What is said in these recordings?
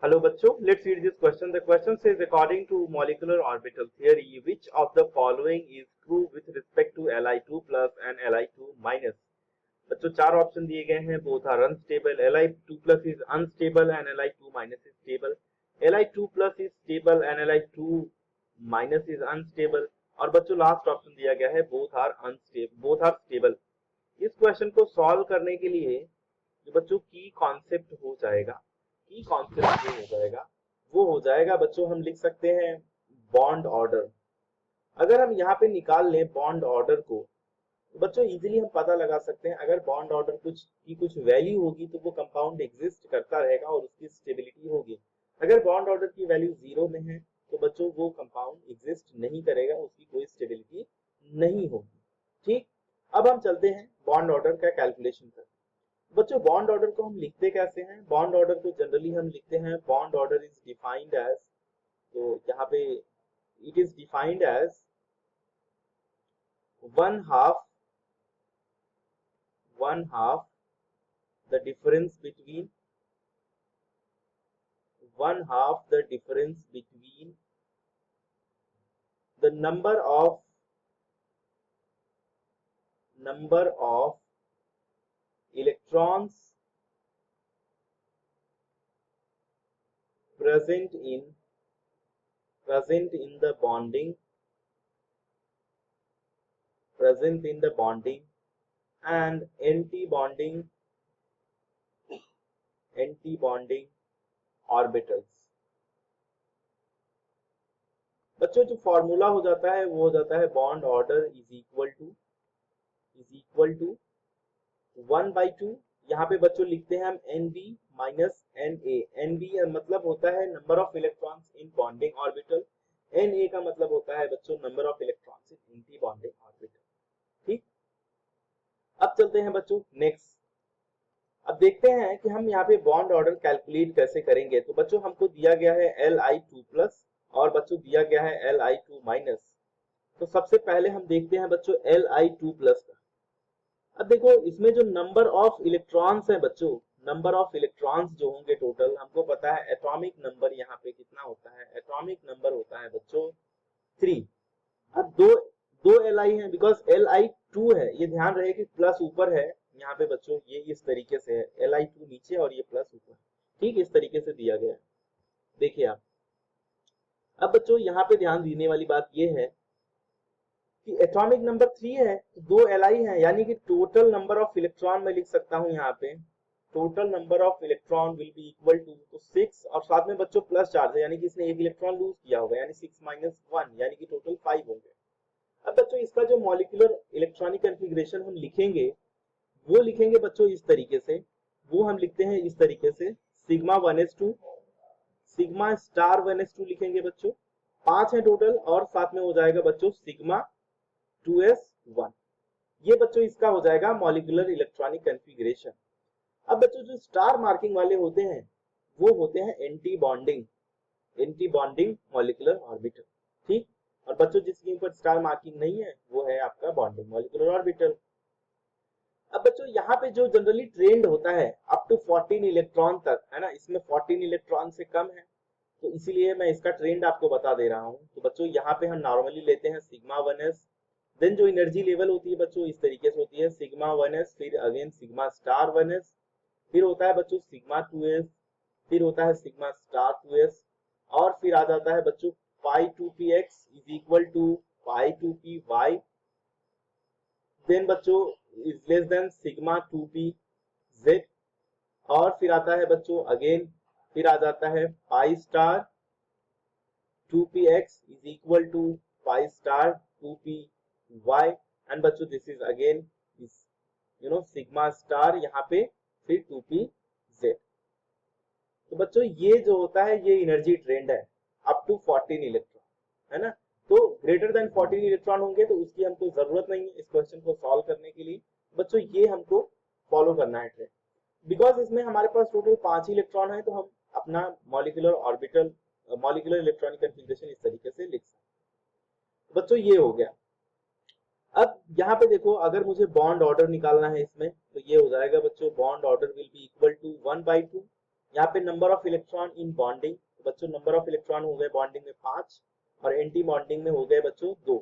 Hello बच्चों, let's read this question. The question says, according to molecular orbital theory, which of the following is true with respect to Li2 plus and Li2 minus? बच्चों चार option दिए गए हैं. both are unstable. Li2 plus is unstable and Li2 minus is stable. Li2 plus is stable and Li2 minus is unstable. और बच्चों last option दिया गया है both are unstable, both are stable. इस क्वेश्चन को सॉल्व करने के लिए जो बच्चों की कॉन्सेप्ट हो जाएगा, की कॉन्सेप्ट जो हो जाएगा वो हो जाएगा बच्चों, हम लिख सकते हैं बॉन्ड ऑर्डर. अगर हम यहाँ पे निकाल लें बॉन्ड ऑर्डर को तो बच्चों इजीली हम पता लगा सकते हैं. अगर बॉन्ड ऑर्डर कुछ वैल्यू होगी तो वो कंपाउंड एग्जिस्ट करता रहेगा और उसकी स्टेबिलिटी होगी. अगर बॉन्ड ऑर्डर की वैल्यू 0 में है तो बच्चों वो कंपाउंड एग्जिस्ट नहीं करेगा, उसकी कोई स्टेबिलिटी नहीं होगी. ठीक, अब हम चलते हैं बॉन्ड ऑर्डर का कैलकुलेशन करते हैं. बच्चों बॉन्ड ऑर्डर को हम लिखते कैसे हैं? बॉन्ड ऑर्डर को जनरली हम लिखते हैं, bond order is defined as, तो यहाँ पे it is defined as one half the difference between the number of electrons present in the bonding and anti-bonding orbitals. बच्चों जो फॉर्मूला हो जाता है वो हो जाता है bond order is equal to 1/2. यहाँ पे बच्चों लिखते हैं हम Nb माइनस Na. Nb मतलब होता है number of electrons in bonding orbital. Na का मतलब होता है बच्चों number of electrons in anti bonding orbital. ठीक, अब चलते हैं बच्चों नेक्स्ट. अब देखते हैं कि हम यहाँ पे बॉन्ड ऑर्डर कैलकुलेट कैसे करेंगे. तो बच्चों हमको दिया गया है Li2 प्लस और बच्चों दिया गया है Li2 माइनस. तो सबसे पहले हम देखते हैं बच्चों Li2 प्लस का. अब देखो इसमें जो नंबर ऑफ इलेक्ट्रॉन्स है बच्चों, नंबर ऑफ इलेक्ट्रॉन्स जो होंगे टोटल, हमको पता है एटॉमिक नंबर यहाँ पे कितना होता है. एटॉमिक नंबर होता है बच्चों 3. अब दो Li है बिकॉज Li2 है, ये ध्यान रहे कि प्लस ऊपर है यहाँ पे बच्चों, ये इस तरीके से है, Li2 नीचे और ये प्लस ऊपर. ठीक, इस तरीके से दिया गया है. देखिए आप, अब बच्चों यहाँ पे ध्यान देने वाली बात ये है कि एटॉमिक नंबर 3 है तो 2 Li है, यानी कि टोटल नंबर ऑफ इलेक्ट्रॉन मैं लिख सकता हूं यहाँ पे, total number of electron will be equal to, तो 6 और साथ में बच्चों प्लस चार्ज है यानी कि इसने एक इलेक्ट्रॉन लूज किया होगा, यानी 6 माइनस 1 यानी कि टोटल 5 होंगे. अब बच्चों इसका जो मॉलिक्यूलर इलेक्ट्रॉनिक कॉन्फ़िगरेशन हम लिखेंगे वो लिखेंगे बच्चों इस तरीके से. वो हम लिखते हैं इस तरीके से, sigma 1s2 sigma star 1s2 लिखेंगे बच्चों. 5 है टोटल और साथ में हो जाएगा बच्चों सिग्मा 2s1. ये बच्चों इसका हो जाएगा मॉलिक्यूलर इलेक्ट्रॉनिक कॉन्फ़िगरेशन. अब बच्चों जो स्टार मार्किंग वाले होते हैं वो होते हैं एंटी बॉन्डिंग मॉलिक्यूलर ऑर्बिटल. ठीक, और बच्चों जिसके ऊपर स्टार मार्किंग नहीं है वो है आपका बॉन्डिंग मॉलिक्यूलर ऑर्बिटल. अब बच्चों यहाँ पे जो जनरली ट्रेंड होता है अप टू 14 इलेक्ट्रॉन तक है ना, इसमें 14 इलेक्ट्रॉन से कम है तो इसीलिए मैं इसका ट्रेंड आपको बता दे रहा हूँ. तो बच्चों यहाँ पे हम नॉर्मली लेते हैं सिग्मा 1s. देन जो एनर्जी लेवल होती है बच्चों इस तरीके से होती है, सिग्मा 1s, फिर अगेन सिग्मा स्टार 1s, फिर होता है बच्चों सिग्मा 2s, फिर होता है सिग्मा स्टार 2s, और फिर आ जाता है बच्चों pi 2px is equal to pi 2py. Then बच्चों is less than sigma 2pz, और फिर आता है बच्चों अगेन फिर आ जाता है pi star 2px is equal to pi star 2py. And बच्चों this is again sigma star यहाँ पे फिर 2pz. तो बच्चों ये जो होता है ये एनर्जी ट्रेंड है अप टू 14 इलेक्ट्रॉन, है ना. तो ग्रेटर देन 14 इलेक्ट्रॉन होंगे तो उसकी हमको जरूरत नहीं है इस क्वेश्चन को सॉल्व करने के लिए. बच्चों ये हमको फॉलो करना है ट्रेंड, बिकॉज इसमें हमारे पास टोटल 5 इलेक्ट्रॉन है तो हम अपना मॉलिक्यूलर इलेक्ट्रॉनिक कॉन्फ़िगरेशन इस तरीके से लिख सकते हैं. बच्चों ये हो गया. अब यहाँ पे देखो अगर मुझे बॉन्ड ऑर्डर निकालना है इसमें तो ये हो जाएगा बच्चों, bond order will be equal to 1/2 यहाँ पे number of electron in bonding, तो बच्चों नंबर ऑफ इलेक्ट्रॉन हो गए बॉन्डिंग में 5 और एंटी बॉन्डिंग में हो गए बच्चों 2,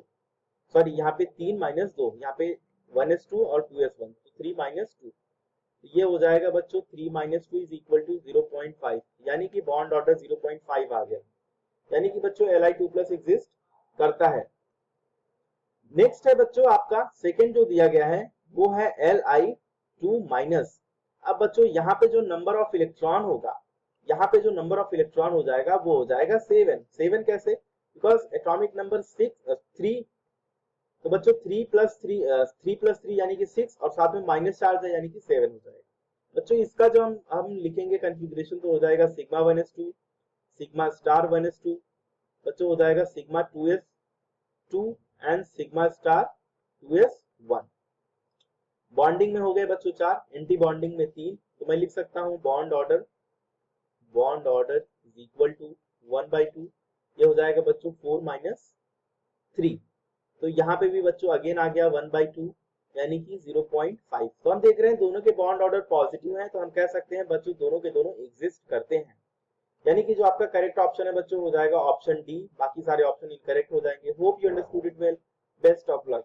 सॉरी यहाँ पे 3 माइनस 2, यहाँ पे 1s2 और 2s1, तो 3 माइनस 2, ये हो जाएगा बच्चों 3 माइनस 2 इज इक्वल टू 0.5, यानी कि बॉन्ड ऑर्डर 0.5 आ गया, यानी कि बच्चों Li2+ एग्जिस्ट करता है। नेक्स्ट है बच्चों आपका सेकंड जो दिया गया है वो है Li2-। अब बच्चों यहाँ पे जो नंबर ऑफ इलेक्ट्रॉन होगा, यहाँ पे जो नंबर ऑफ इलेक्ट्रॉन हो जाएगा वो हो जाएगा 7 कैसे, बिकॉज एटॉमिक नंबर 3, तो बच्चों 3+3 यानी कि 6 और साथ में माइनस चार्ज है यानी कि 7 हो जाएगा। बच्चों इसका जो हम लिखेंगे कॉन्फ़िगरेशन तो हो जाएगा sigma 1s2 sigma star 1s2, बच्चों हो जाएगा sigma 2s2 and sigma star 2s1। Bonding में हो गए बच्चों 4, एंटी बॉन्डिंग में 3, तो मैं लिख सकता हूं bond order is equal to 1/2, ये हो जाएगा बच्चों 4 माइनस 3, तो यहाँ पे भी बच्चों अगेन आ गया 1/2 यानी कि 0.5। तो हम देख रहे हैं दोनों के बॉन्ड ऑर्डर पॉजिटिव हैं, तो हम कह सकते हैं बच्चों दोनों के दोनों एग्जिस्ट करते हैं, यानी कि जो आपका करेक्ट ऑप्शन है बच्चों हो जाएगा ऑप्शन डी, बाकी सारे ऑप्शन इनकरेक्ट हो जाएंगे। Hope you understood it well, best of luck.